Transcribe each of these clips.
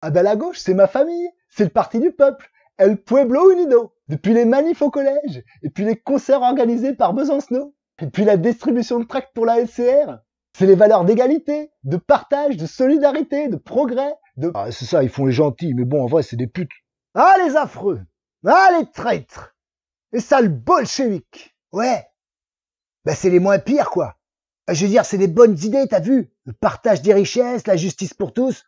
Ah ben la gauche, c'est ma famille, c'est le parti du peuple, El Pueblo Unido, depuis les manifs au collège, et puis les concerts organisés par Besancenot, et puis la distribution de tracts pour la LCR. C'est les valeurs d'égalité, de partage, de solidarité, de progrès, de... Ah, c'est ça, ils font les gentils, mais bon, en vrai, c'est des putes. Ah les affreux, ah les traîtres, les sales bolcheviks. Ouais, bah c'est les moins pires, quoi. Je veux dire, c'est des bonnes idées, t'as vu? Le partage des richesses, la justice pour tous.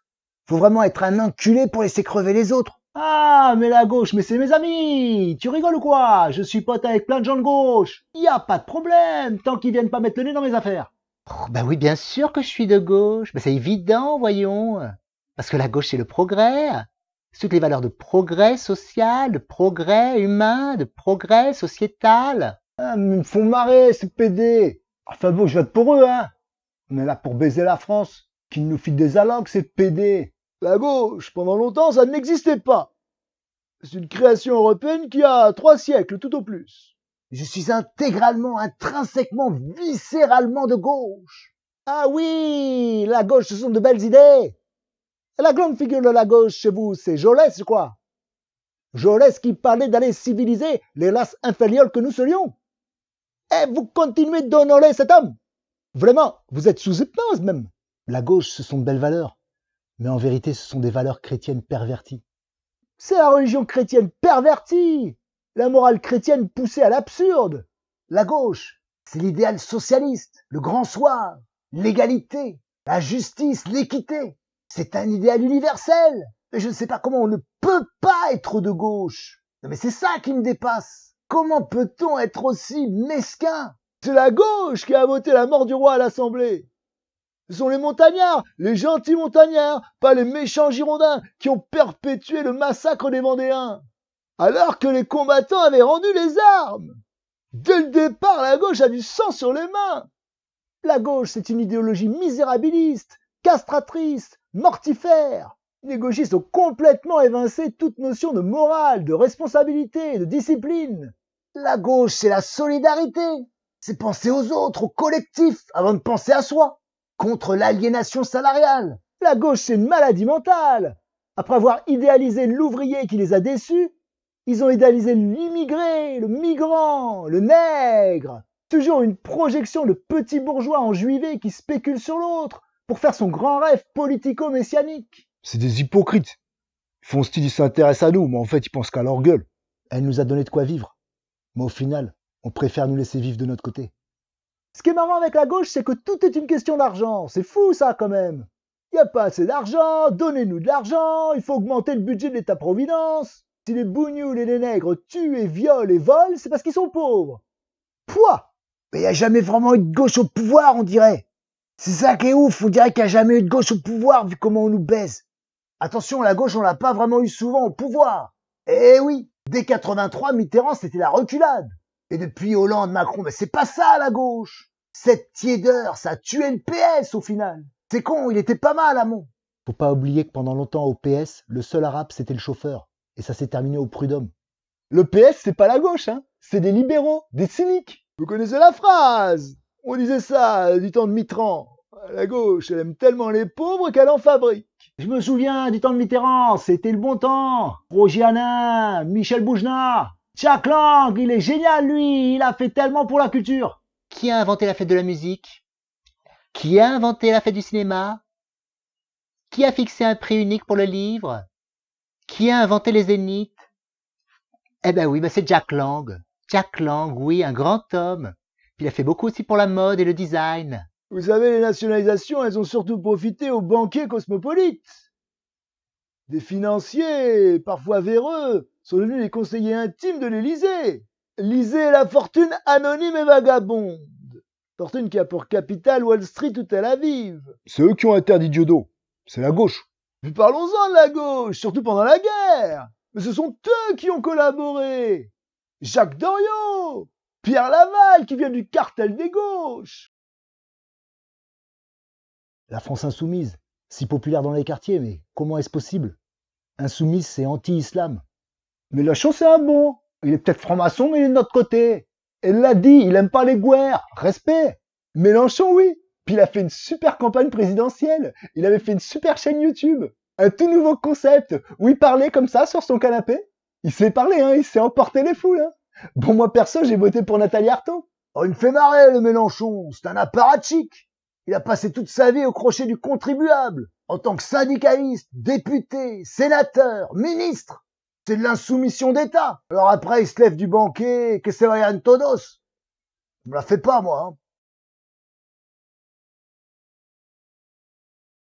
Faut vraiment être un enculé pour laisser crever les autres. Ah, mais la gauche, mais c'est mes amis. Tu rigoles ou quoi? Je suis pote avec plein de gens de gauche. Y a pas de problème, tant qu'ils viennent pas mettre le nez dans mes affaires. Oh, bah oui, bien sûr que je suis de gauche. Bah, c'est évident, voyons. Parce que la gauche, c'est le progrès. C'est toutes les valeurs de progrès social, de progrès humain, de progrès sociétal. Ah, mais ils me font marrer, ces PD. Enfin bon, je vote pour eux, hein. On est là pour baiser la France. Qu'ils nous filent des allocs, ces PD. La gauche, pendant longtemps, ça n'existait pas. C'est une création européenne qui a 3 siècles, tout au plus. Je suis intégralement, intrinsèquement, viscéralement de gauche. Ah oui, la gauche, ce sont de belles idées. La grande figure de la gauche chez vous, c'est Jolès, je crois. Jolès qui parlait d'aller civiliser les races inférieures que nous serions. Et vous continuez d'honorer cet homme. Vraiment, vous êtes sous hypnose même. La gauche, ce sont de belles valeurs. Mais en vérité, ce sont des valeurs chrétiennes perverties. C'est la religion chrétienne pervertie. La morale chrétienne poussée à l'absurde. La gauche, c'est l'idéal socialiste, le grand soir, l'égalité, la justice, l'équité. C'est un idéal universel. Mais je ne sais pas comment on ne peut pas être de gauche. Non mais c'est ça qui me dépasse. Comment peut-on être aussi mesquin? C'est la gauche qui a voté la mort du roi à l'Assemblée. Ce sont les montagnards, les gentils montagnards, pas les méchants girondins qui ont perpétué le massacre des Vendéens. Alors que les combattants avaient rendu les armes. Dès le départ, la gauche a du sang sur les mains. La gauche, c'est une idéologie misérabiliste, castratrice, mortifère. Les gauchistes ont complètement évincé toute notion de morale, de responsabilité, de discipline. La gauche, c'est la solidarité. C'est penser aux autres, au collectif, avant de penser à soi. Contre l'aliénation salariale. La gauche, c'est une maladie mentale. Après avoir idéalisé l'ouvrier qui les a déçus, ils ont idéalisé l'immigré, le migrant, le nègre. Toujours une projection de petits bourgeois enjuivés qui spéculent sur l'autre pour faire son grand rêve politico-messianique. C'est des hypocrites. Ils font style, ils s'intéressent à nous, mais en fait, ils pensent qu'à leur gueule. Elle nous a donné de quoi vivre. Mais au final, on préfère nous laisser vivre de notre côté. Ce qui est marrant avec la gauche, c'est que tout est une question d'argent. C'est fou ça quand même. Il n'y a pas assez d'argent, donnez-nous de l'argent, il faut augmenter le budget de l'État-providence. Si les bougnoules et les nègres tuent et violent et volent, c'est parce qu'ils sont pauvres. Pouah! Mais il n'y a jamais vraiment eu de gauche au pouvoir, on dirait. C'est ça qui est ouf, on dirait qu'il n'y a jamais eu de gauche au pouvoir vu comment on nous baise. Attention, la gauche, on l'a pas vraiment eu souvent au pouvoir. Eh oui, dès 83, Mitterrand, c'était la reculade. Et depuis Hollande, Macron, mais c'est pas ça la gauche. Cette tiédeur, ça a tué le PS au final. C'est con, il était pas mal, Hamon. Faut pas oublier que pendant longtemps au PS, le seul arabe c'était le chauffeur. Et ça s'est terminé au prud'homme. Le PS, c'est pas la gauche, hein. C'est des libéraux, des cyniques. Vous connaissez la phrase? On disait ça du temps de Mitterrand. La gauche, elle aime tellement les pauvres qu'elle en fabrique. Je me souviens du temps de Mitterrand, c'était le bon temps. Roger Hanin, Michel Boujna, Jack Lang, il est génial lui, il a fait tellement pour la culture. Qui a inventé la fête de la musique? Qui a inventé la fête du cinéma? Qui a fixé un prix unique pour le livre? Qui a inventé les zéniths? Eh ben oui, c'est Jack Lang. Jack Lang, oui, un grand homme. Puis il a fait beaucoup aussi pour la mode et le design. Vous savez, les nationalisations, elles ont surtout profité aux banquiers cosmopolites. Des financiers, parfois véreux, sont devenus les conseillers intimes de l'Élysée. Lisez la fortune anonyme et vagabonde. Fortune qui a pour capitale Wall Street ou Tel Aviv. C'est eux qui ont interdit Diodo. C'est la gauche. Puis parlons-en de la gauche, surtout pendant la guerre. Mais ce sont eux qui ont collaboré. Jacques Doriot, Pierre Laval qui vient du cartel des gauches. La France insoumise, si populaire dans les quartiers, mais comment est-ce possible? Insoumise, c'est anti-islam. Mais Mélenchon, c'est un bon. Il est peut-être franc-maçon, mais il est de notre côté. Elle l'a dit, il aime pas les guerres. Respect. Mélenchon, oui. Puis il a fait une super campagne présidentielle. Il avait fait une super chaîne YouTube. Un tout nouveau concept où il parlait comme ça sur son canapé. Il s'est parlé, hein, il s'est emporté les foules. Hein. Bon, moi perso, j'ai voté pour Nathalie Arthaud. Oh, il me fait marrer, le Mélenchon. C'est un apparatchik. Il a passé toute sa vie au crochet du contribuable. En tant que syndicaliste, député, sénateur, ministre. C'est de l'insoumission d'État. Alors après, il se lève du banquet, que se vayan todos. Je me la fais pas, moi. Hein.